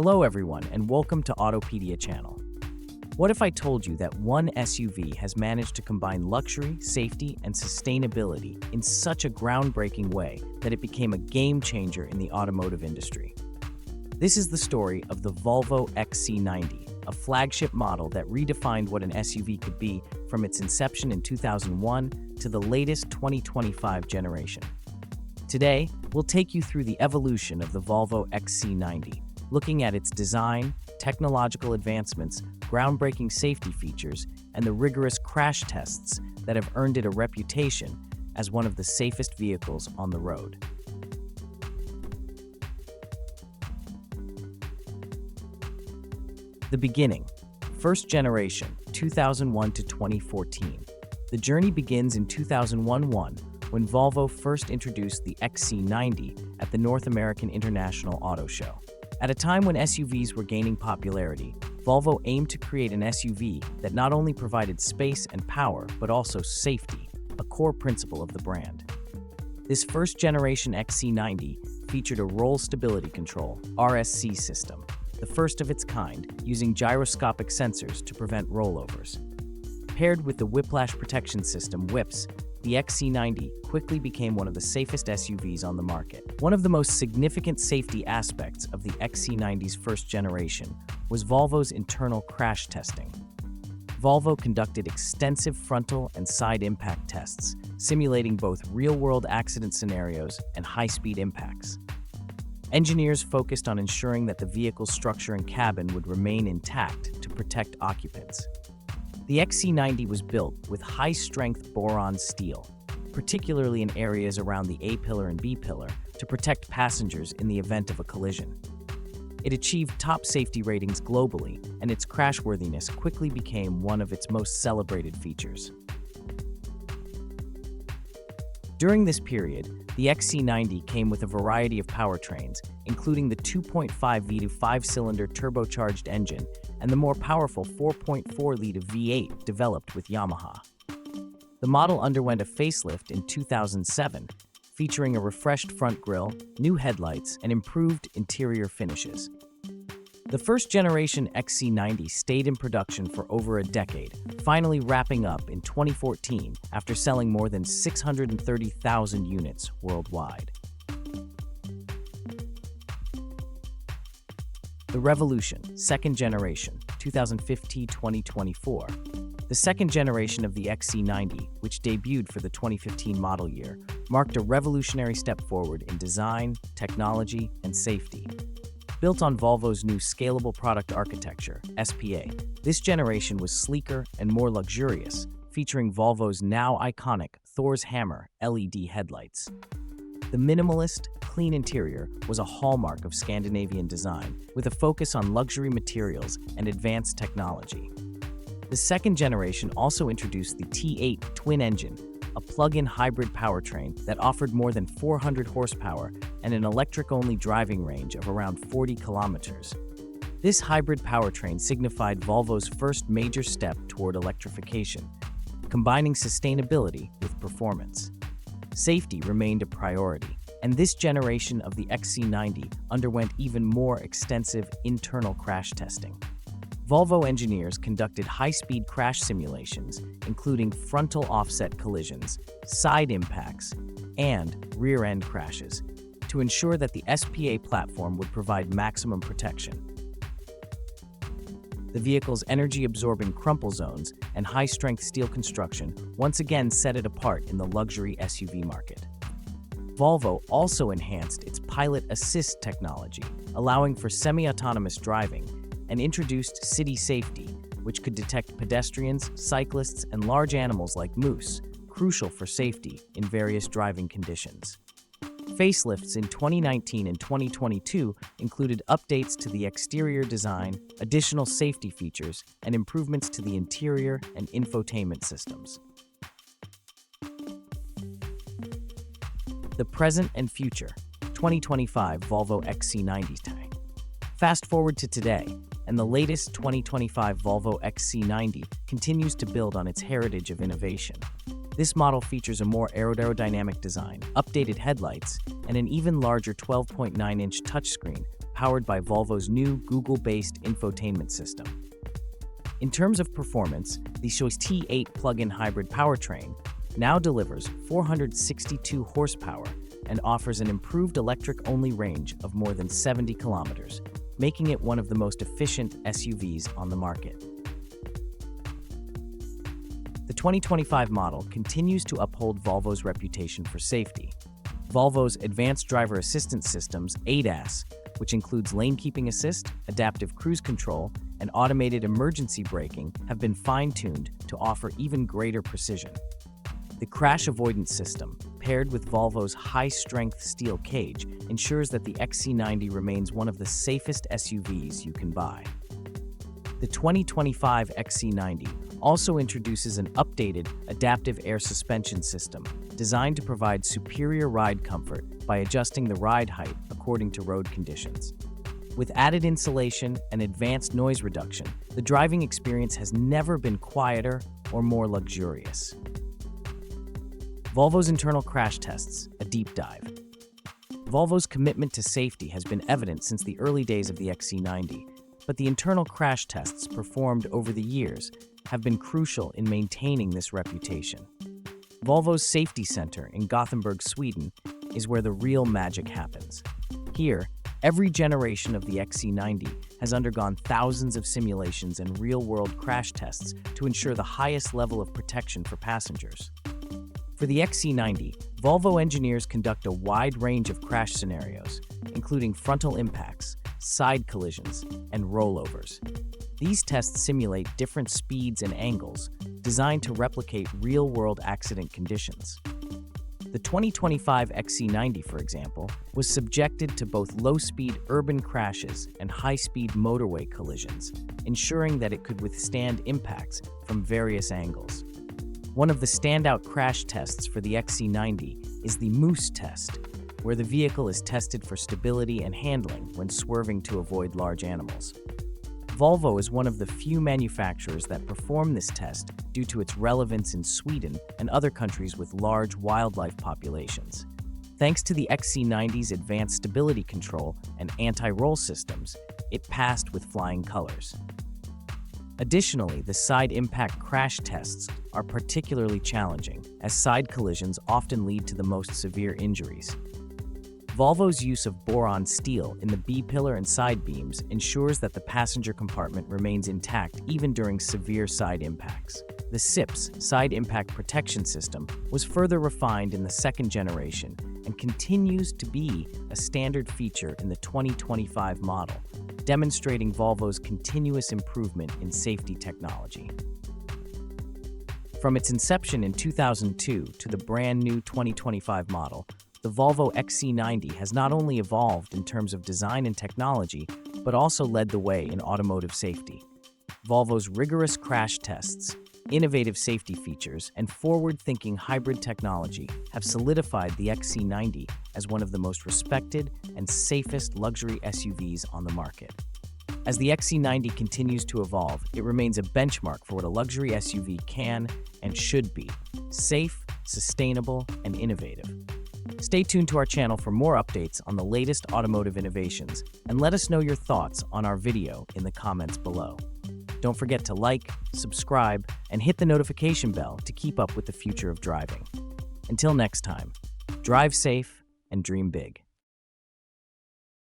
Hello everyone and welcome to Autopedia channel. What if I told you that one SUV has managed to combine luxury, safety, and sustainability in such a groundbreaking way that it became a game changer in the automotive industry? This is the story of the Volvo XC90, a flagship model that redefined what an SUV could be from its inception in 2001 to the latest 2025 generation. Today, we'll take you through the evolution of the Volvo XC90, looking at its design, technological advancements, groundbreaking safety features, and the rigorous crash tests that have earned it a reputation as one of the safest vehicles on the road. The beginning. First generation, 2001 to 2014. The journey begins in 2001 when Volvo first introduced the XC90 at the North American International Auto Show. At a time when SUVs were gaining popularity, Volvo aimed to create an SUV that not only provided space and power, but also safety, a core principle of the brand. This first-generation XC90 featured a roll stability control (RSC) system, the first of its kind, using gyroscopic sensors to prevent rollovers. Paired with the whiplash protection system (WIPS), the XC90 quickly became one of the safest SUVs on the market. One of the most significant safety aspects of the XC90's first generation was Volvo's internal crash testing. Volvo conducted extensive frontal and side impact tests, simulating both real-world accident scenarios and high-speed impacts. Engineers focused on ensuring that the vehicle's structure and cabin would remain intact to protect occupants. The XC90 was built with high-strength boron steel, particularly in areas around the A-pillar and B-pillar, to protect passengers in the event of a collision. It achieved top safety ratings globally, and its crashworthiness quickly became one of its most celebrated features. During this period, the XC90 came with a variety of powertrains, including the 2.5-liter 5-cylinder turbocharged engine and the more powerful 4.4-liter V8 developed with Yamaha. The model underwent a facelift in 2007, featuring a refreshed front grille, new headlights, and improved interior finishes. The first-generation XC90 stayed in production for over a decade, finally wrapping up in 2014 after selling more than 630,000 units worldwide. The Revolution, second generation, 2015-2024. The second generation of the XC90, which debuted for the 2015 model year, marked a revolutionary step forward in design, technology, and safety. Built on Volvo's new Scalable Product Architecture, SPA, this generation was sleeker and more luxurious, featuring Volvo's now iconic Thor's Hammer LED headlights. The minimalist, clean interior was a hallmark of Scandinavian design, with a focus on luxury materials and advanced technology. The second generation also introduced the T8 twin engine, a plug-in hybrid powertrain that offered more than 400 horsepower and an electric-only driving range of around 40 kilometers. This hybrid powertrain signified Volvo's first major step toward electrification, combining sustainability with performance. Safety remained a priority, and this generation of the XC90 underwent even more extensive internal crash testing. Volvo engineers conducted high-speed crash simulations, including frontal offset collisions, side impacts, and rear-end crashes, to ensure that the SPA platform would provide maximum protection. The vehicle's energy-absorbing crumple zones and high-strength steel construction once again set it apart in the luxury SUV market. Volvo also enhanced its pilot assist technology, allowing for semi-autonomous driving, and introduced city safety, which could detect pedestrians, cyclists, and large animals like moose, crucial for safety in various driving conditions. Facelifts in 2019 and 2022 included updates to the exterior design, additional safety features, and improvements to the interior and infotainment systems. The present and future, 2025 Volvo XC90. Fast forward to today, and the latest 2025 Volvo XC90 continues to build on its heritage of innovation. This model features a more aerodynamic design, updated headlights, and an even larger 12.9-inch touchscreen powered by Volvo's new Google-based infotainment system. In terms of performance, the XC90 plug-in hybrid powertrain now delivers 462 horsepower and offers an improved electric-only range of more than 70 kilometers, making it one of the most efficient SUVs on the market. The 2025 model continues to uphold Volvo's reputation for safety. Volvo's Advanced Driver Assistance Systems, ADAS, which includes lane keeping assist, adaptive cruise control, and automated emergency braking, have been fine-tuned to offer even greater precision. The crash avoidance system, paired with Volvo's high-strength steel cage, ensures that the XC90 remains one of the safest SUVs you can buy. The 2025 XC90 also introduces an updated adaptive air suspension system designed to provide superior ride comfort by adjusting the ride height according to road conditions. With added insulation and advanced noise reduction, the driving experience has never been quieter or more luxurious. Volvo's internal crash tests, a deep dive. Volvo's commitment to safety has been evident since the early days of the XC90, but the internal crash tests performed over the years have been crucial in maintaining this reputation. Volvo's Safety Center in Gothenburg, Sweden, is where the real magic happens. Here, every generation of the XC90 has undergone thousands of simulations and real-world crash tests to ensure the highest level of protection for passengers. For the XC90, Volvo engineers conduct a wide range of crash scenarios, including frontal impacts, side collisions, and rollovers. These tests simulate different speeds and angles, designed to replicate real-world accident conditions. The 2025 XC90, for example, was subjected to both low-speed urban crashes and high-speed motorway collisions, ensuring that it could withstand impacts from various angles. One of the standout crash tests for the XC90 is the Moose test, where the vehicle is tested for stability and handling when swerving to avoid large animals. Volvo is one of the few manufacturers that perform this test due to its relevance in Sweden and other countries with large wildlife populations. Thanks to the XC90's advanced stability control and anti-roll systems, it passed with flying colors. Additionally, the side impact crash tests are particularly challenging, as side collisions often lead to the most severe injuries. Volvo's use of boron steel in the B-pillar and side beams ensures that the passenger compartment remains intact even during severe side impacts. The SIPS side impact protection system was further refined in the second generation and continues to be a standard feature in the 2025 model, demonstrating Volvo's continuous improvement in safety technology. From its inception in 2002 to the brand new 2025 model, the Volvo XC90 has not only evolved in terms of design and technology, but also led the way in automotive safety. Volvo's rigorous crash tests, innovative safety features, and forward-thinking hybrid technology have solidified the XC90 as one of the most respected and safest luxury SUVs on the market. As the XC90 continues to evolve, it remains a benchmark for what a luxury SUV can and should be: safe, sustainable, and innovative. Stay tuned to our channel for more updates on the latest automotive innovations, and let us know your thoughts on our video in the comments below. Don't forget to like, subscribe, and hit the notification bell to keep up with the future of driving. Until next time, drive safe and dream big.